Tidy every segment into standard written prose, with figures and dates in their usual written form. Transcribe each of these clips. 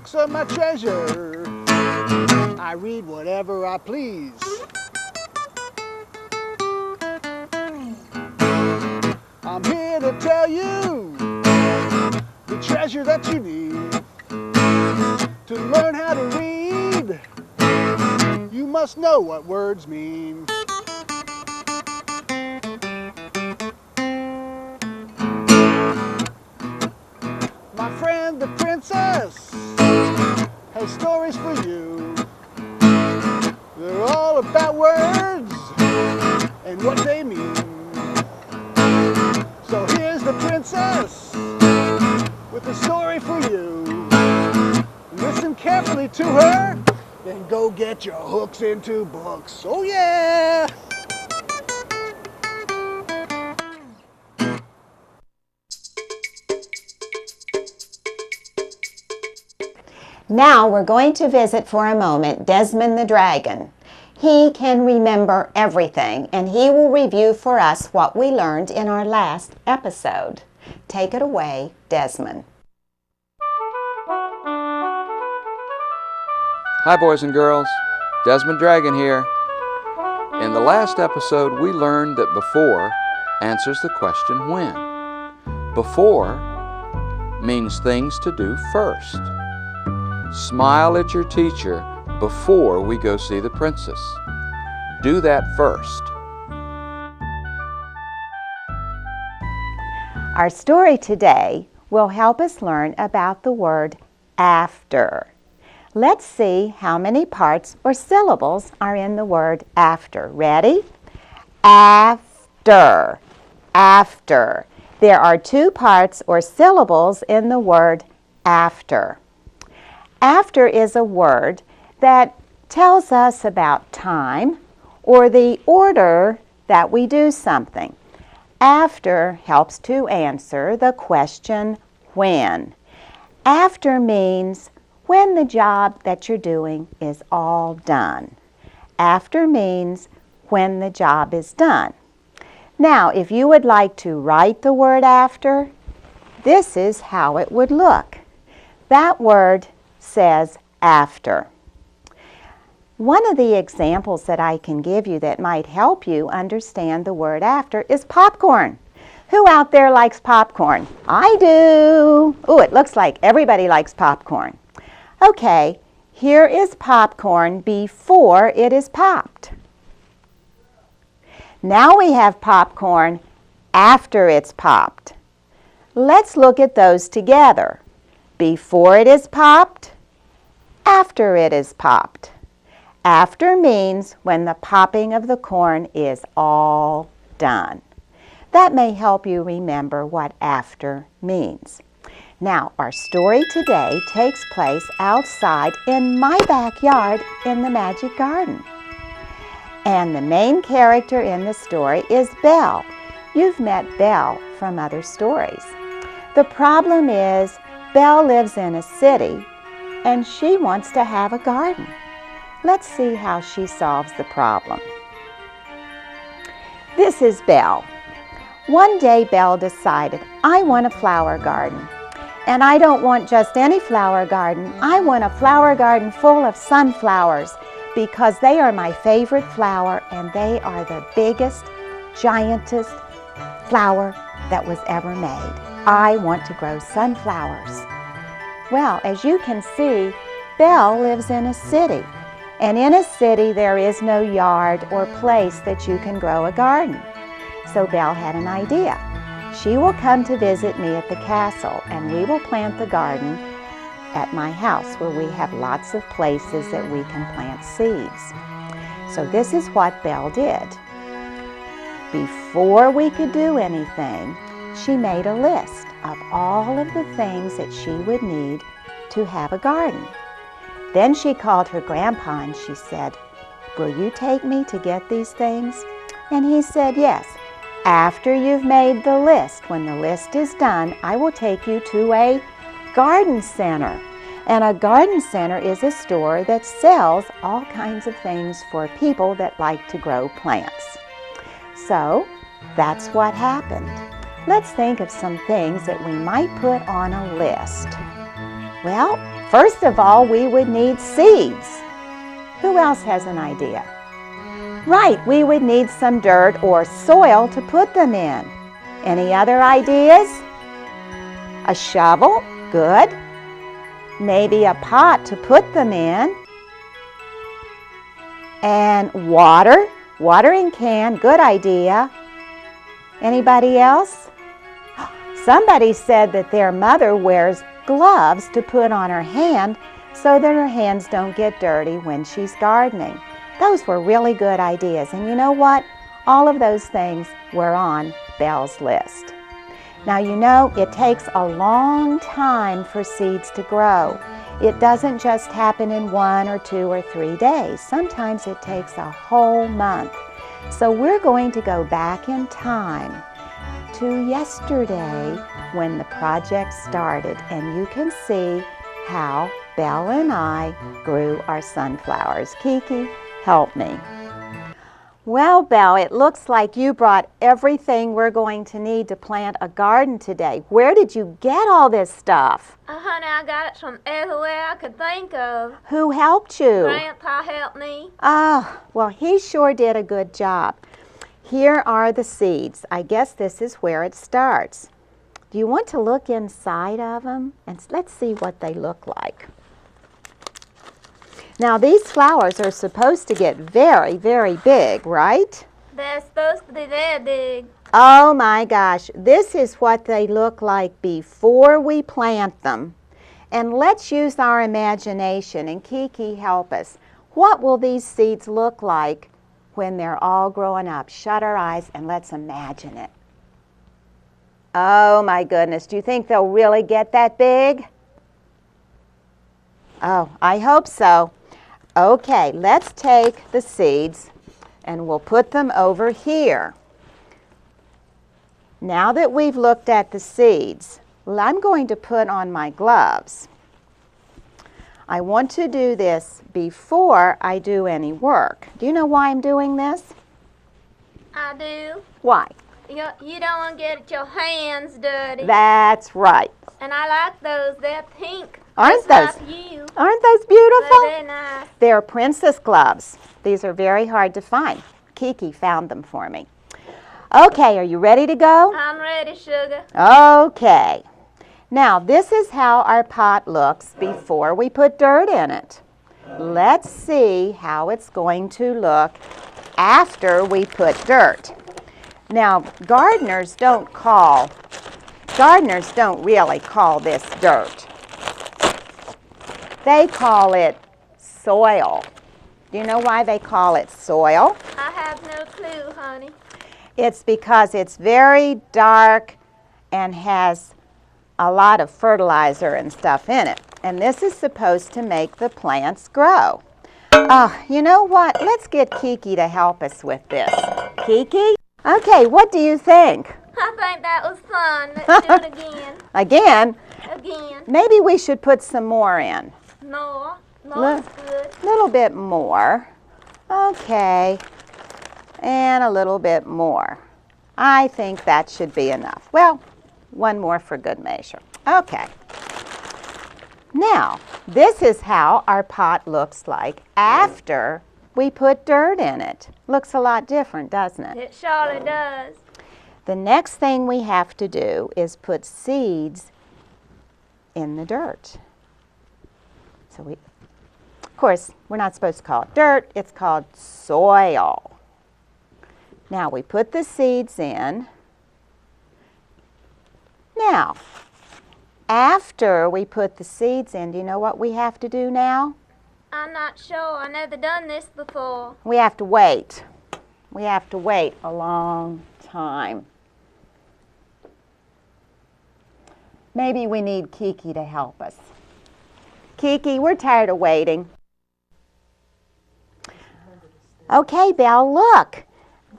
books are my treasure. I read whatever I please. I'm here to tell you the treasure that you need. To learn how to read, you must know what words mean. My friend the princess has stories for you. They're all about words and what they mean. So here's the princess with a story for you. Listen carefully to her, then go get your hooks into books. Oh yeah! Now we're going to visit for a moment Desmond the dragon. He can remember everything, and he will review for us what we learned in our last episode. Take it away, Desmond. Hi boys and girls, Desmond Dragon here. In the last episode we learned that before answers the question when. Before means things to do first. Smile at your teacher before we go see the princess. Do that first. Our story today will help us learn about the word after. Let's see how many parts or syllables are in the word after. Ready? After. After. There are 2 parts or syllables in the word after. After is a word that tells us about time or the order that we do something. After helps to answer the question when. After means when the job that you're doing is all done. After means when the job is done. Now, if you would like to write the word after, this is how it would look. That word says after. One of the examples that I can give you that might help you understand the word after is popcorn. Who out there likes popcorn? I do. Oh, it looks like everybody likes popcorn. Okay, here is popcorn before it is popped. Now we have popcorn after it's popped. Let's look at those together. Before it is popped, after it is popped. After means when the popping of the corn is all done. That may help you remember what after means. Now, our story today takes place outside in my backyard in the Magic Garden. And the main character in the story is Belle. You've met Belle from other stories. The problem is Belle lives in a city and she wants to have a garden. Let's see how she solves the problem. This is Belle. One day Belle decided, I want a flower garden. And I don't want just any flower garden. I want a flower garden full of sunflowers because they are my favorite flower and they are the biggest, giantest flower that was ever made. I want to grow sunflowers. Well, as you can see, Belle lives in a city. And in a city, there is no yard or place that you can grow a garden. So Belle had an idea. She will come to visit me at the castle, and we will plant the garden at my house where we have lots of places that we can plant seeds. So this is what Belle did. Before we could do anything, she made a list of all of the things that she would need to have a garden. Then she called her grandpa and she said, will you take me to get these things? And he said, yes. After you've made the list, when the list is done, I will take you to a garden center. And a garden center is a store that sells all kinds of things for people that like to grow plants. So that's what happened. Let's think of some things that we might put on a list. Well, first of all, we would need seeds. Who else has an idea? Right, we would need some dirt or soil to put them in. Any other ideas? A shovel, good. Maybe a pot to put them in. And water, watering can, good idea. Anybody else? Somebody said that their mother wears gloves to put on her hand so that her hands don't get dirty when she's gardening. Those were really good ideas. And you know what? All of those things were on Belle's list. Now you know it takes a long time for seeds to grow. It doesn't just happen in 1 or 2 or 3 days. Sometimes it takes a whole month. So we're going to go back in time to yesterday when the project started, and you can see how Belle and I grew our sunflowers. Kiki, help me. Well, Belle, it looks like you brought everything we're going to need to plant a garden today. Where did you get all this stuff? Honey, I got it from everywhere I could think of. Who helped you? Grandpa helped me. Oh, well, he sure did a good job. Here are the seeds. I guess this is where it starts. Do you want to look inside of them? And let's see what they look like. Now, these flowers are supposed to get very, very big, right? They're supposed to be very big. Oh my gosh, this is what they look like before we plant them. And let's use our imagination, and Kiki, help us. What will these seeds look like when they're all growing up? Shut our eyes and let's imagine it. Oh my goodness, do you think they'll really get that big? Oh, I hope so. Okay, let's take the seeds and we'll put them over here. Now that we've looked at the seeds, I'm going to put on my gloves. I want to do this before I do any work. Do you know why I'm doing this? I do. Why? You don't want to get your hands dirty. That's right. And I like those. They're pink. Aren't just those? Like you. Aren't those beautiful? They're nice. They're princess gloves. These are very hard to find. Kiki found them for me. Okay, are you ready to go? I'm ready, sugar. Okay. Now, this is how our pot looks before we put dirt in it. Let's see how it's going to look after we put dirt. Now, gardeners don't really call this dirt. They call it soil. Do you know why they call it soil? I have no clue, honey. It's because it's very dark and has a lot of fertilizer and stuff in it. And this is supposed to make the plants grow. Oh, you know what? Let's get Kiki to help us with this. Kiki? Okay, what do you think? I think that was fun. Let's do it again. Again? Again. Maybe we should put some more in. More. More's good. A little bit more. Okay. And a little bit more. I think that should be enough. Well, one more for good measure. Okay. Now, this is how our pot looks like after we put dirt in it. Looks a lot different, doesn't it? It surely does. The next thing we have to do is put seeds in the dirt. So of course, we're not supposed to call it dirt, it's called soil. Now we put the seeds in. Now, after we put the seeds in, do you know what we have to do now? I'm not sure. I've never done this before. We have to wait. We have to wait a long time. Maybe we need Kiki to help us. Kiki, we're tired of waiting. Okay, Belle, look.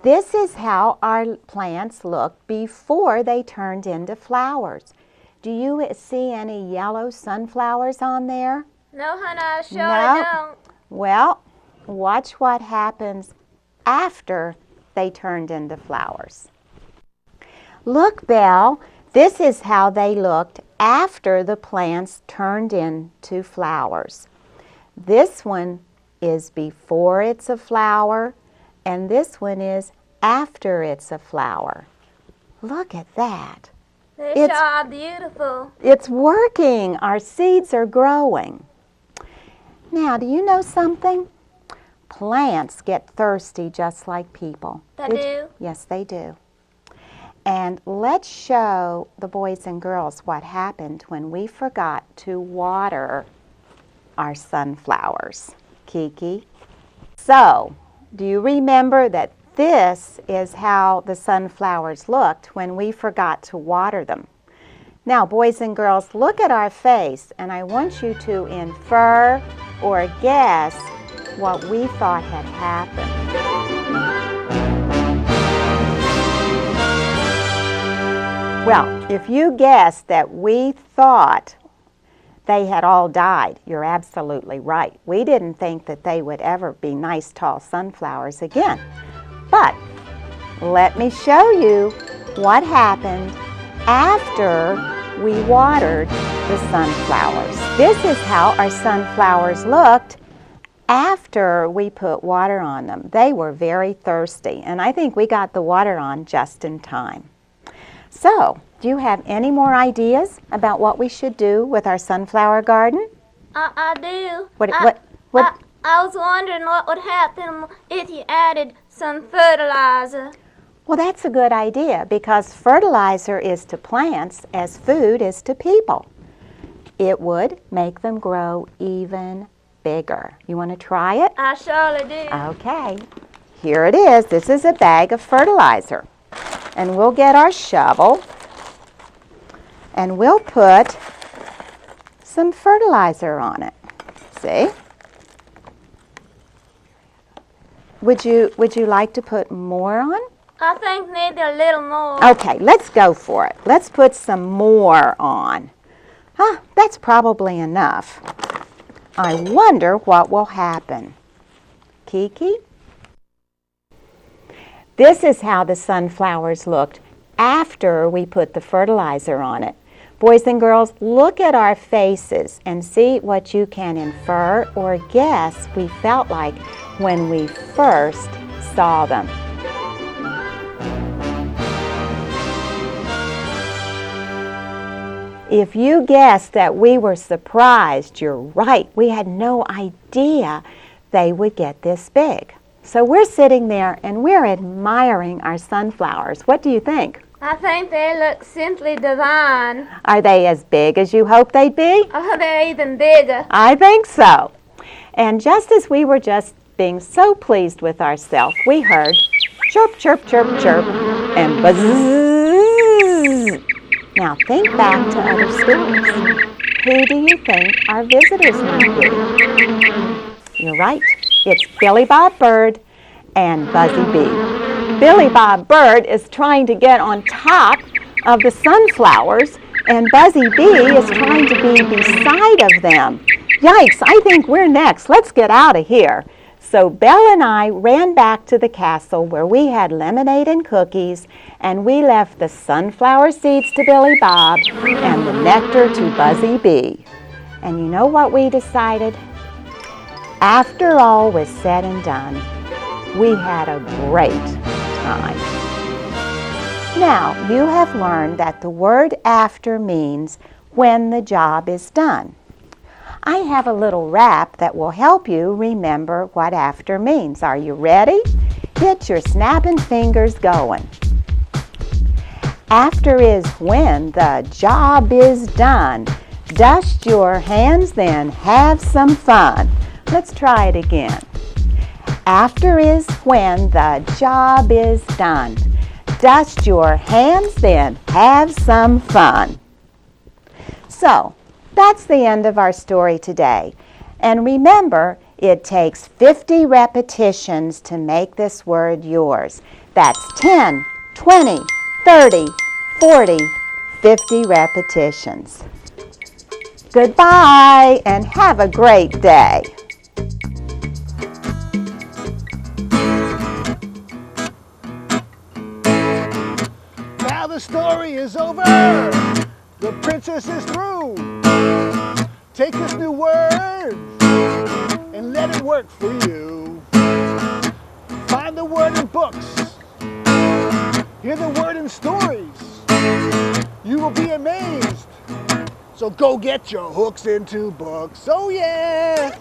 This is how our plants look before they turned into flowers. Do you see any yellow sunflowers on there? No, honey, I sure No. don't. Well, watch what happens after they turned into flowers. Look, Belle, This is how they looked after the plants turned into flowers. This one is before it's a flower, and this one is after it's a flower. Look at that. They sure are beautiful. It's working. Our seeds are growing. Now, do you know something? Plants get thirsty just like people. They do? Yes, they do. And let's show the boys and girls what happened when we forgot to water our sunflowers. Kiki? So, do you remember that this is how the sunflowers looked when we forgot to water them? Now, boys and girls, look at our face, and I want you to infer or guess what we thought had happened. Well, if you guessed that we thought they had all died, you're absolutely right. We didn't think that they would ever be nice, tall sunflowers again. But let me show you what happened after we watered the sunflowers. This is how our sunflowers looked after we put water on them. They were very thirsty, and I think we got the water on just in time. So, do you have any more ideas about what we should do with our sunflower garden? I do. What? I was wondering what would happen if you added some fertilizer. Well, that's a good idea because fertilizer is to plants as food is to people. It would make them grow even bigger. You want to try it? I surely do. Okay. Here it is. This is a bag of fertilizer. And we'll get our shovel and we'll put some fertilizer on it. See? Would you like to put more on? I think maybe a little more. Okay, let's go for it. Let's put some more on. That's probably enough. I wonder what will happen. Kiki? This is how the sunflowers looked after we put the fertilizer on it. Boys and girls, look at our faces and see what you can infer or guess we felt like when we first saw them. If you guessed that we were surprised, you're right. We had no idea they would get this big. So we're sitting there and we're admiring our sunflowers. What do you think? I think they look simply divine. Are they as big as you hoped they'd be? Oh, they're even bigger. I think so. And just as we were just being so pleased with ourselves, we heard chirp, chirp, chirp, chirp, and buzz. Now think back to other stories. Who do you think our visitors might be? You're right. It's Billy Bob Bird and Buzzy Bee. Billy Bob Bird is trying to get on top of the sunflowers, and Buzzy Bee is trying to be beside of them. Yikes, I think we're next. Let's get out of here. So Belle and I ran back to the castle where we had lemonade and cookies, and we left the sunflower seeds to Billy Bob and the nectar to Buzzy Bee. And you know what we decided? After all was said and done, we had a great time. Now, you have learned that the word after means when the job is done. I have a little rap that will help you remember what after means. Are you ready? Get your snapping fingers going. After is when the job is done. Dust your hands, then have some fun. Let's try it again. After is when the job is done. Dust your hands, then have some fun. So, that's the end of our story today. And remember, it takes 50 repetitions to make this word yours. That's 10, 20, 30, 40, 50 repetitions. Goodbye and have a great day. Now the story is over. crisis is through. Take this new word and let it work for you. Find the word in books. Hear the word in stories. You will be amazed. So go get your hooks into books. Oh yeah!